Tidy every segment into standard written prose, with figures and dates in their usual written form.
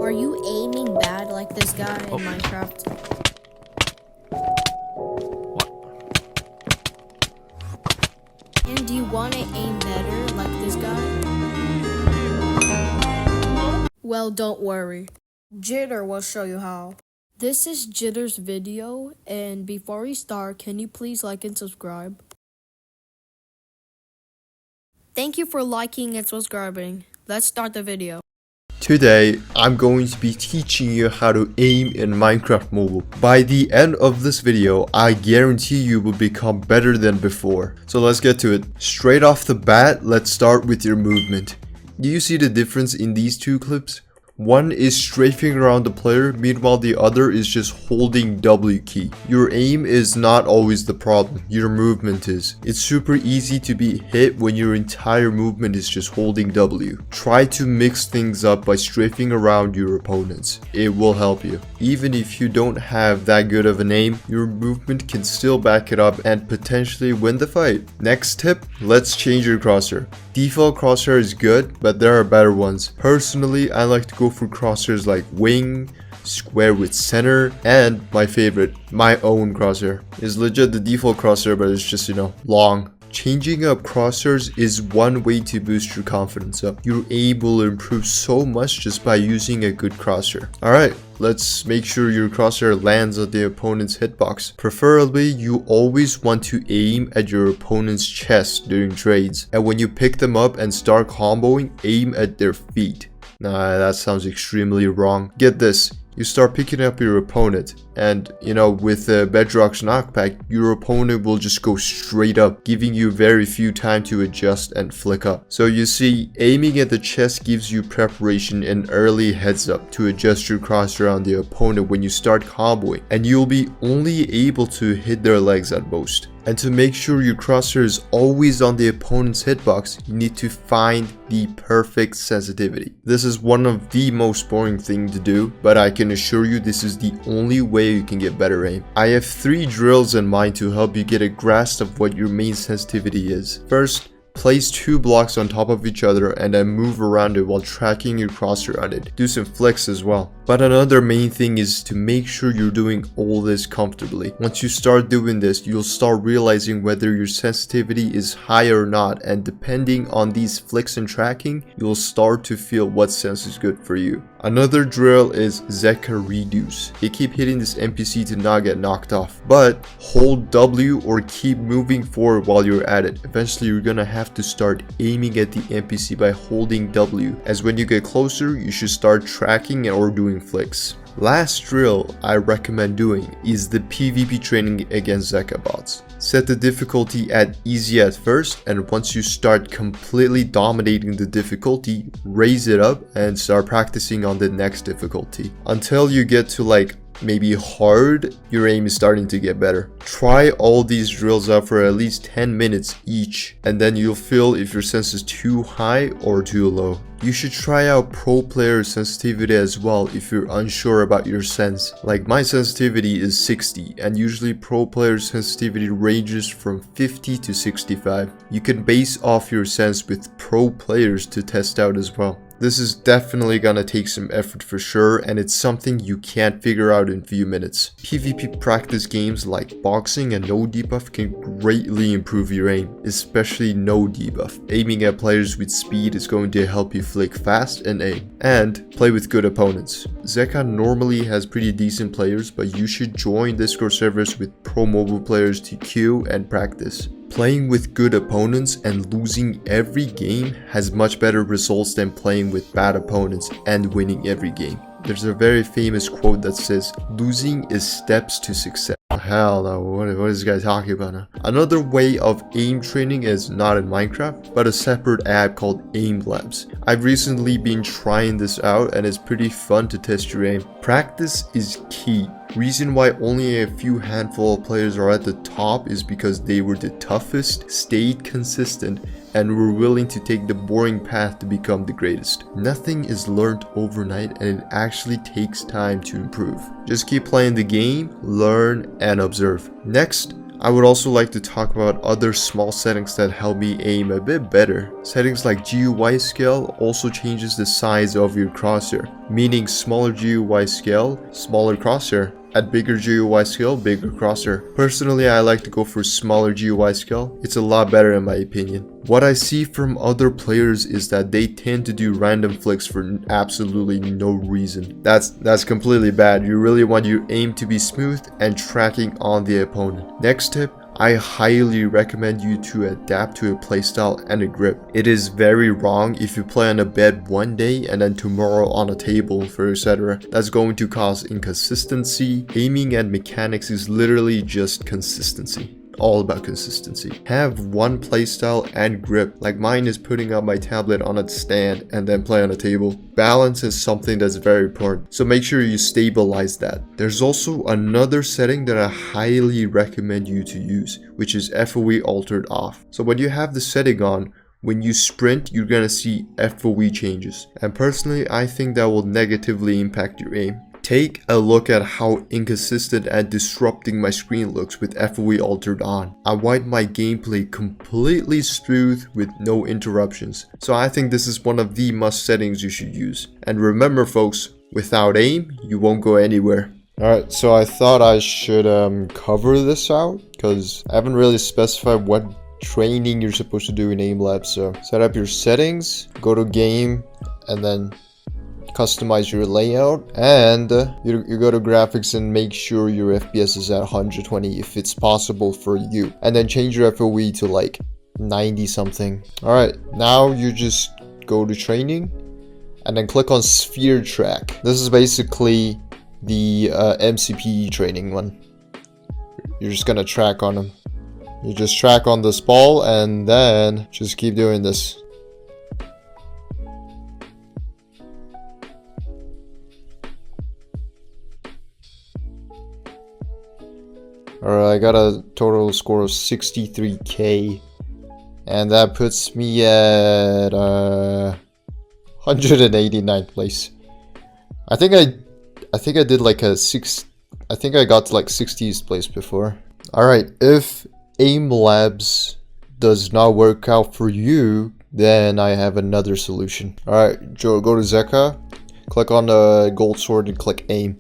Are you aiming bad like this guy in Minecraft? What? And do you want to aim better like this guy? Well, don't worry. Jitter will show you how. This is Jitter's video, and before we start, can you please like and subscribe? Thank you for liking and subscribing. Let's start the video. Today, I'm going to be teaching you how to aim in Minecraft Mobile. By the end of this video, I guarantee you will become better than before. So let's get to it. Straight off the bat, let's start with your movement. Do you see the difference in these two clips? One is strafing around the player, meanwhile the other is just holding W key. Your aim is not always the problem, your movement is. It's super easy to be hit when your entire movement is just holding W. Try to mix things up by strafing around your opponents. It will help you. Even if you don't have that good of an aim, your movement can still back it up and potentially win the fight. Next tip, let's change your crosshair. Default crosshair is good, but there are better ones. Personally, I like to go for crosshairs like wing, square with center, and my favorite, my own crosshair. It's legit the default crosshair, but it's just, long. Changing up crosshairs is one way to boost your confidence up. Your aim will improve so much just by using a good crosshair. Alright, let's make sure your crosshair lands on the opponent's hitbox. Preferably, you always want to aim at your opponent's chest during trades. And when you pick them up and start comboing, aim at their feet. Nah, that sounds extremely wrong. Get this. You start picking up your opponent, and with the Bedrock's knockback, your opponent will just go straight up, giving you very few time to adjust and flick up. So you see, aiming at the chest gives you preparation and early heads up to adjust your crosshair on the opponent when you start comboing, and you'll be only able to hit their legs at most. And to make sure your crosshair is always on the opponent's hitbox, you need to find the perfect sensitivity. This is one of the most boring things to do, but I can assure you this is the only way you can get better aim. I have 3 drills in mind to help you get a grasp of what your main sensitivity is. First, place 2 blocks on top of each other and then move around it while tracking your crosshair on it. Do some flicks as well. But another main thing is to make sure you're doing all this comfortably. Once you start doing this, you'll start realizing whether your sensitivity is high or not, and depending on these flicks and tracking, you'll start to feel what sense is good for you. Another drill is Zeka Reduce. You keep hitting this NPC to not get knocked off, but hold W or keep moving forward while you're at it. Eventually you're gonna have to start aiming at the NPC by holding W, as when you get closer you should start tracking or doing flicks. Last drill I recommend doing is the PvP training against Zeka bots. Set the difficulty at easy at first, and once you start completely dominating the difficulty, raise it up and start practicing on the next difficulty. Until you get to maybe hard, your aim is starting to get better. Try all these drills out for at least 10 minutes each, and then you'll feel if your sense is too high or too low. You should try out pro player sensitivity as well if you're unsure about your sense. Like my sensitivity is 60, and usually pro player sensitivity ranges from 50 to 65. You can base off your sense with pro players to test out as well. This is definitely gonna take some effort for sure, and it's something you can't figure out in few minutes. PvP practice games like boxing and no debuff can greatly improve your aim, especially no debuff. Aiming at players with speed is going to help you flick fast and aim, and play with good opponents. Zeka normally has pretty decent players, but you should join Discord servers with pro mobile players to queue and practice. Playing with good opponents and losing every game has much better results than playing with bad opponents and winning every game. There's a very famous quote that says, "Losing is steps to success." Hell no, what is this guy talking about now? Another way of aim training is not in Minecraft, but a separate app called Aim Labs. I've recently been trying this out and it's pretty fun to test your aim. Practice is key. Reason why only a few handful of players are at the top is because they were the toughest, stayed consistent, and were willing to take the boring path to become the greatest. Nothing is learned overnight, and it actually takes time to improve. Just keep playing the game, learn, and observe. Next, I would also like to talk about other small settings that help me aim a bit better. Settings like GUI scale also changes the size of your crosshair, meaning smaller GUI scale, smaller crosshair. At bigger GUI scale, bigger crosshair. Personally, I like to go for smaller GUI scale. It's a lot better in my opinion. What I see from other players is that they tend to do random flicks for absolutely no reason. That's completely bad. You really want your aim to be smooth and tracking on the opponent. Next tip, I highly recommend you to adapt to a playstyle and a grip. It is very wrong if you play on a bed one day and then tomorrow on a table, etc. That's going to cause inconsistency. Aiming and mechanics is literally just consistency. All about consistency. Have one playstyle and grip, like mine is putting up my tablet on its stand and then play on a table. Balance is something that's very important, so make sure you stabilize that. There's also another setting that I highly recommend you to use, which is FOE altered off. So when you have the setting on, when you sprint, you're gonna see FOE changes. And personally, I think that will negatively impact your aim. Take a look at how inconsistent and disrupting my screen looks with FOE altered on. I want my gameplay completely smooth with no interruptions. So I think this is one of the must settings you should use. And remember folks, without aim, you won't go anywhere. Alright, so I thought I should cover this out, because I haven't really specified what training you're supposed to do in aim lab. So set up your settings, go to game, and then customize your layout, and you go to graphics and make sure your FPS is at 120 if it's possible for you, and then change your FOE to like 90 something. All right, now you just go to training and then click on sphere track. This is basically the MCPE training one. You're just gonna track on them. You just track on this ball and then just keep doing this. Alright, I got a total score of 63k, and that puts me at 189th place. I think I did like a I think I got to like 60th place before. Alright, if aim labs does not work out for you, then I have another solution. Alright, Joe, go to Zeka, click on the gold sword and click aim.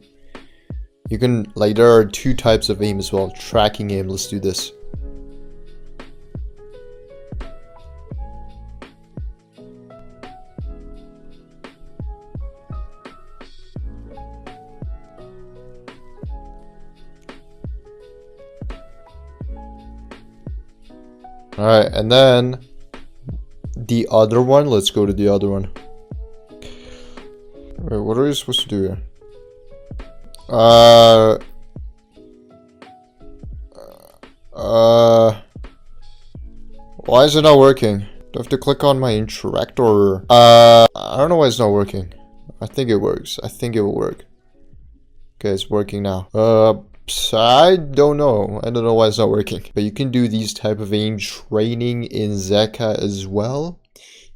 You can, like, there are two types of aim as well. Tracking aim, let's do this. Alright, and then the other one, let's go to the other one. Alright, what are you supposed to do here? Why is it not working? Do I have to click on my interact, or I don't know why it's not working. I think it works. I think it will work. Okay, it's working now. I don't know. I don't know why it's not working. But you can do these type of aim training in Zeka as well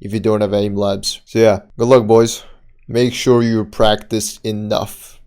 if you don't have aim labs. So yeah, good luck boys. Make sure you practice enough.